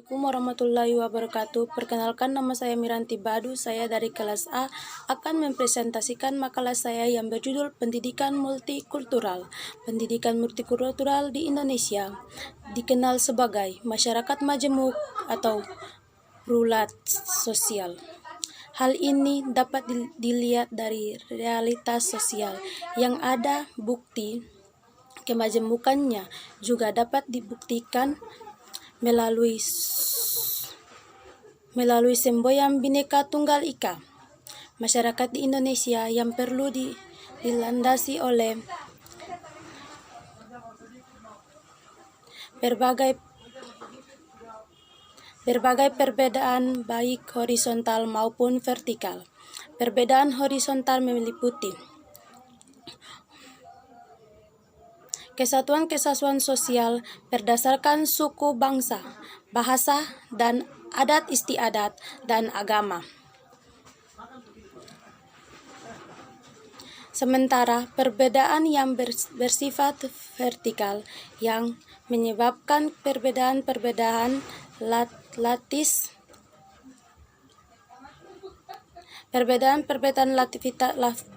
Assalamualaikum warahmatullahi wabarakatuh. Perkenalkan, nama saya Miranti Badu. Saya dari kelas A akan mempresentasikan makalah saya yang berjudul Pendidikan Multikultural. Pendidikan multikultural di Indonesia dikenal sebagai masyarakat majemuk atau rulat sosial. Hal ini dapat dilihat dari realitas sosial yang ada. Bukti kemajemukannya juga dapat dibuktikan melalui semboyan Bhinneka Tunggal Ika. Masyarakat di Indonesia yang perlu dilandasi oleh berbagai perbedaan baik horizontal maupun vertikal. Perbedaan horizontal meliputi kesatuan sosial berdasarkan suku bangsa, bahasa, dan adat istiadat dan agama. Sementara perbedaan yang bersifat vertikal yang menyebabkan perbedaan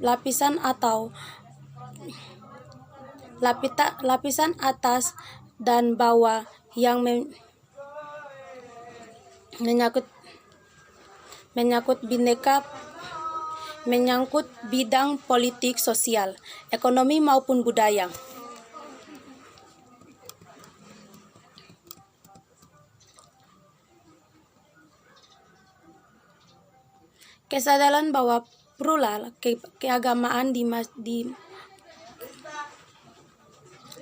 lapisan atau lapisan atas dan bawah yang menyangkut bidang politik, sosial, ekonomi maupun budaya. Kesadaran bahwa plural keagamaan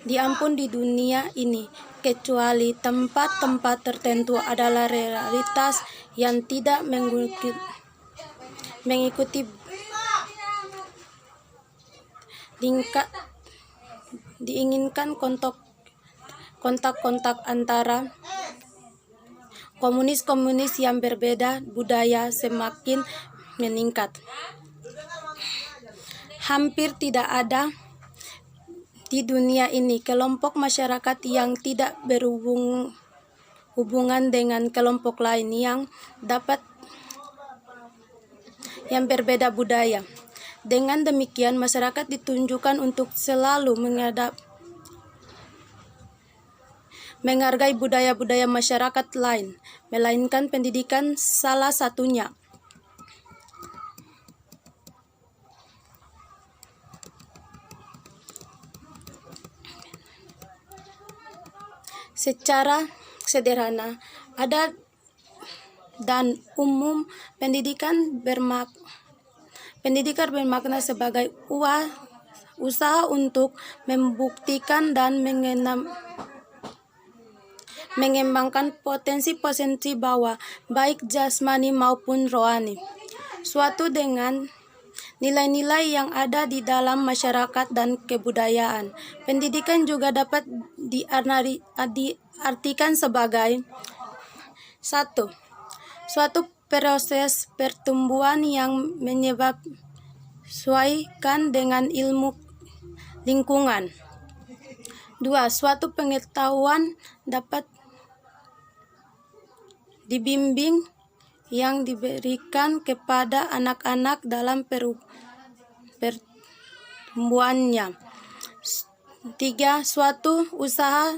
diampun di dunia ini, kecuali tempat-tempat tertentu, adalah realitas yang tidak mengikuti diinginkan kontak antara komunis yang berbeda budaya semakin meningkat. Hampir tidak ada di dunia ini kelompok masyarakat yang tidak berhubungan dengan kelompok lain yang berbeda budaya. Dengan demikian, masyarakat ditunjukkan untuk selalu menghargai budaya-budaya masyarakat lain, melainkan pendidikan salah satunya. Secara sederhana, adat dan umum, pendidikan bermakna sebagai usaha untuk membuktikan dan mengembangkan potensi bahwa baik jasmani maupun rohani suatu dengan nilai-nilai yang ada di dalam masyarakat dan kebudayaan. Pendidikan juga dapat diartikan sebagai suatu proses pertumbuhan yang menyesuaikan dengan ilmu lingkungan. 2. Suatu pengetahuan dapat dibimbing yang diberikan kepada anak-anak dalam pertumbuhannya. 3. Suatu usaha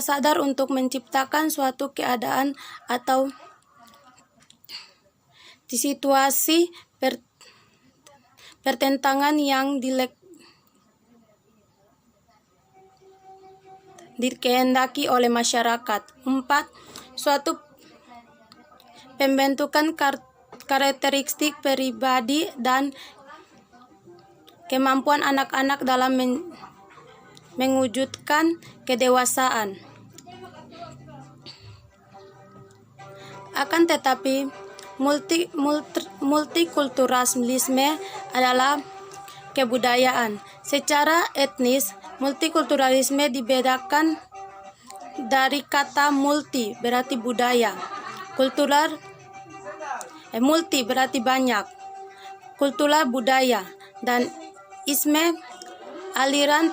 sadar untuk menciptakan suatu keadaan atau situasi pertentangan yang dikehendaki oleh masyarakat. 4. Suatu pembentukan karakteristik pribadi dan kemampuan anak-anak dalam mewujudkan kedewasaan. Akan tetapi, multikulturalisme adalah kebudayaan. Secara etnis, multikulturalisme dibedakan dari kata multi berarti budaya, multi berarti banyak, kultural budaya, dan isme aliran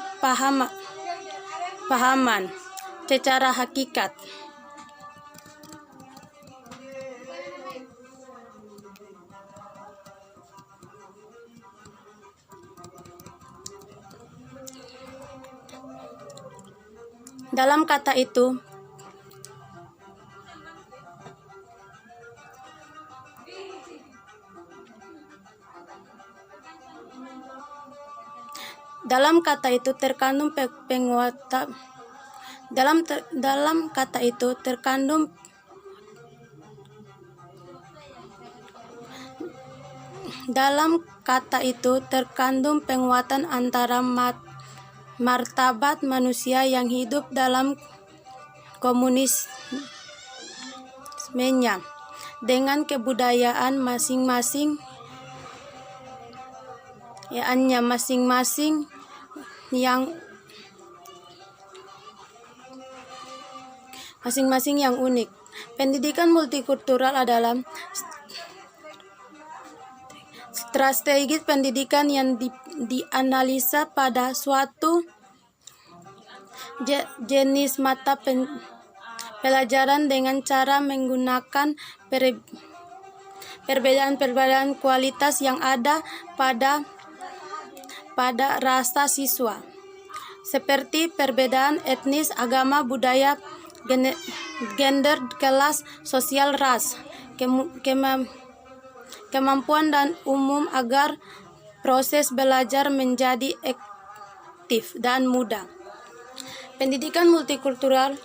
pahaman secara hakikat. Dalam kata itu, terkandung penguatan. Dalam kata itu terkandung penguatan antara martabat manusia yang hidup dalam komunismenya dengan kebudayaan masing-masing yang unik. Pendidikan multikultural adalah strategi pendidikan yang dianalisa pada suatu jenis mata pelajaran dengan cara menggunakan perbedaan kualitas yang ada pada rasa siswa, seperti perbedaan etnis, agama, budaya, gender, kelas sosial, ras, kemampuan dan umum agar proses belajar menjadi aktif dan mudah. Pendidikan multikultural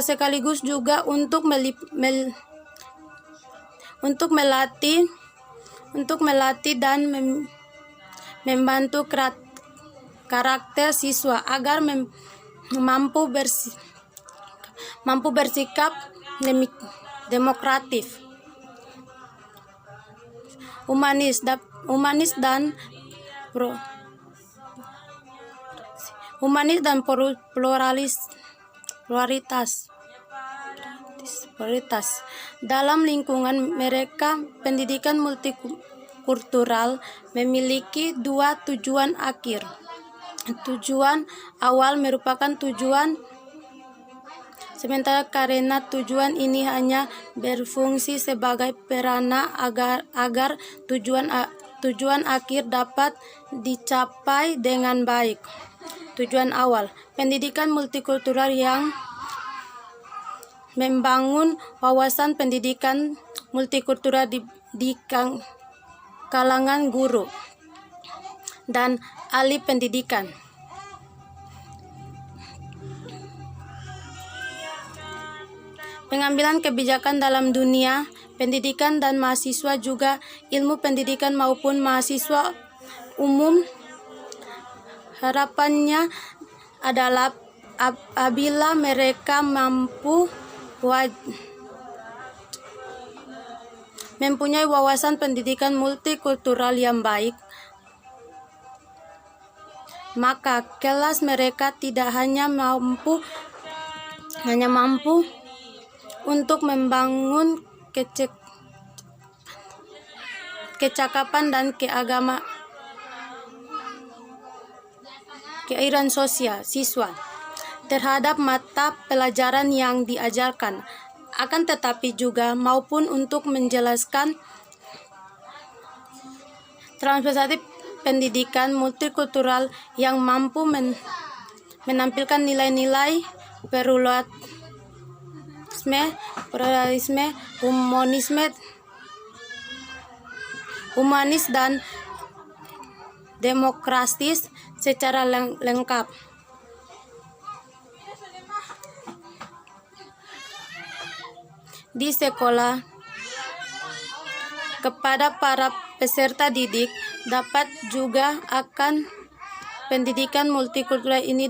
sekaligus juga untuk melatih dan membantu karakter siswa agar mampu bersikap demokratis, humanis dan pluralitas. Dalam lingkungan mereka, pendidikan multikultural memiliki dua tujuan akhir. Tujuan awal merupakan tujuan sementara karena tujuan ini hanya berfungsi sebagai perana agar tujuan akhir dapat dicapai dengan baik. Tujuan awal, pendidikan multikultural yang membangun wawasan pendidikan multikultural di kalangan guru dan ahli pendidikan. Pengambilan kebijakan dalam dunia pendidikan dan mahasiswa juga ilmu pendidikan maupun mahasiswa umum. Harapannya adalah apabila mereka mempunyai wawasan pendidikan multikultural yang baik, maka kelas mereka tidak hanya mampu untuk membangun kecakapan dan keairan sosial siswa terhadap mata pelajaran yang diajarkan, akan tetapi juga maupun untuk menjelaskan transformasi pendidikan multikultural yang mampu menampilkan nilai-nilai pluralisme, humanis dan demokratis secara lengkap. Di sekolah, kepada para peserta didik dapat juga akan pendidikan multikultural ini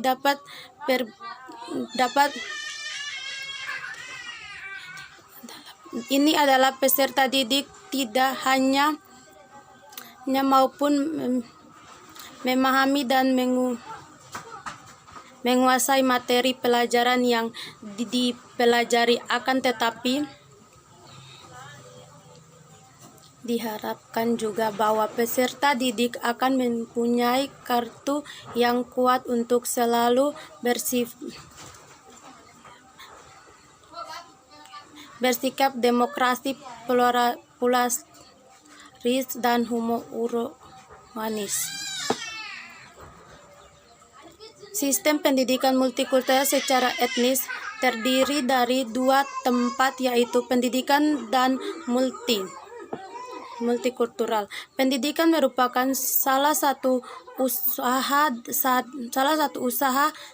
ini adalah peserta didik tidak hanya maupun memahami dan menguasai materi pelajaran yang dipelajari, akan tetapi Diharapkan juga bahwa peserta didik akan mempunyai kartu yang kuat untuk selalu bersikap demokrasi, pluralis, dan humanis. Sistem pendidikan multikultural secara etnis terdiri dari 2 tempat, yaitu pendidikan dan multikultural. Pendidikan merupakan salah satu usaha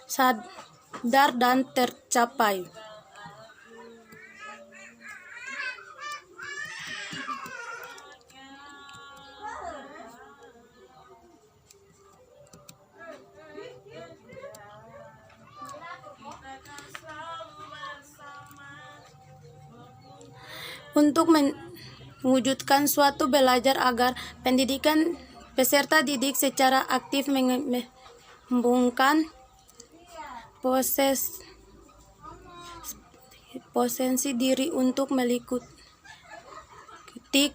sadar dan tercapai. Untuk mewujudkan suatu belajar agar pendidikan peserta didik secara aktif mengembangkan potensi diri untuk meliputi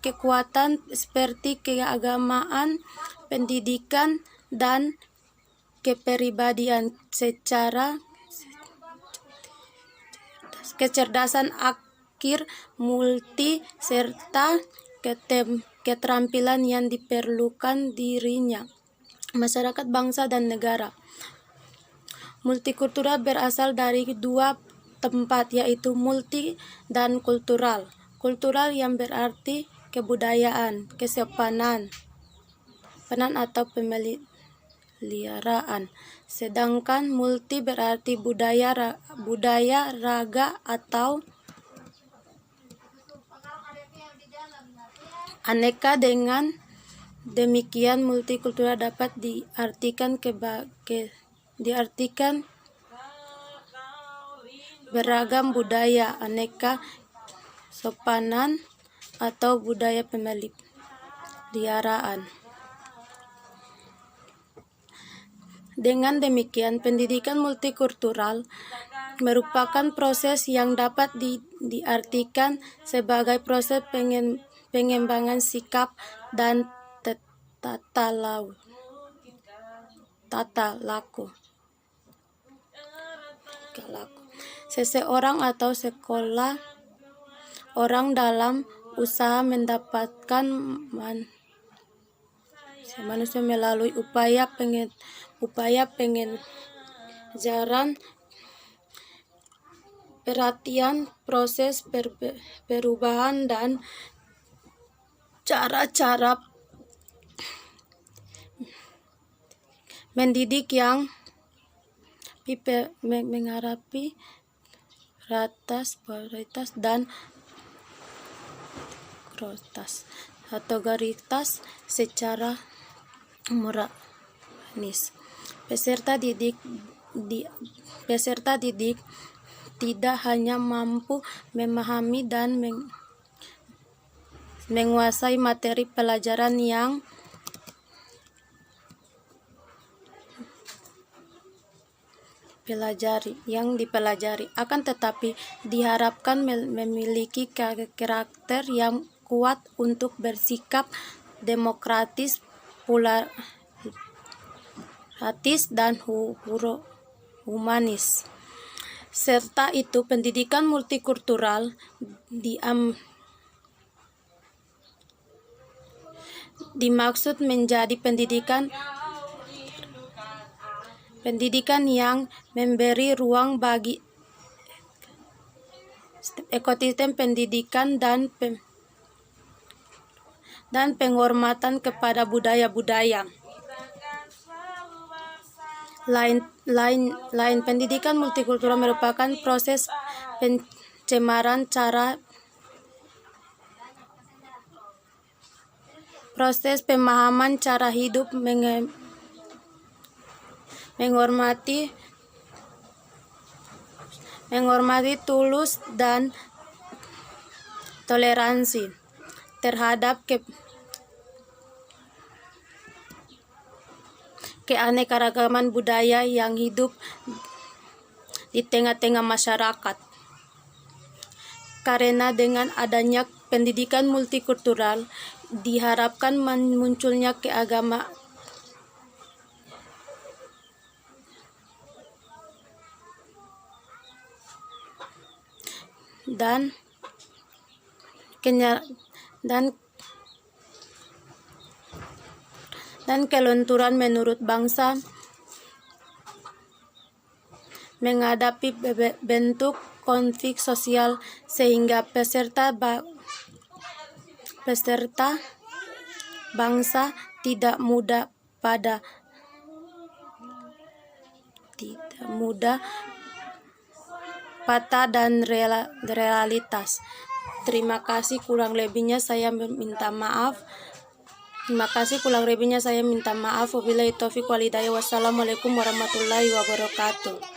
kekuatan seperti keagamaan, pendidikan, dan kepribadian secara kecerdasan multi serta keterampilan yang diperlukan dirinya, masyarakat, bangsa, dan negara. Multikultural berasal dari 2 tempat, yaitu multi dan kultural. Kultural yang berarti kebudayaan, kesopanan atau pemeliharaan, sedangkan multi berarti budaya, raga, atau aneka. Dengan demikian, multikultural dapat diartikan beragam budaya, aneka sopanan, atau budaya pemeliharaan. Dengan demikian, pendidikan multikultural merupakan proses yang dapat diartikan sebagai proses pengembangan sikap dan tata laku seseorang atau sekolah orang dalam usaha mendapatkan manusia melalui upaya pengajaran, perhatian, proses perubahan, dan cara-cara mendidik yang mengharapi prioritas dan kategoritas secara humanis. Peserta didik tidak hanya mampu memahami dan menguasai materi pelajaran yang dipelajari, akan tetapi diharapkan memiliki karakter yang kuat untuk bersikap demokratis, pluralis, dan humanis. Serta itu, pendidikan multikultural dimaksud menjadi pendidikan yang memberi ruang bagi ekosistem pendidikan dan penghormatan kepada budaya-budaya lain. Pendidikan multikultural merupakan proses pencemaran proses pemahaman cara hidup, menghormati tulus, dan toleransi terhadap keanekaragaman budaya yang hidup di tengah-tengah masyarakat. Karena dengan adanya pendidikan multikultural, diharapkan munculnya keagamaan dan kelenturan menurut bangsa menghadapi bentuk konflik sosial sehingga peserta bangsa tidak mudah patah dan realitas. Terima kasih, kurang lebihnya saya minta maaf. Wabillahi taufiq walhidayah. Wassalamualaikum warahmatullahi wabarakatuh.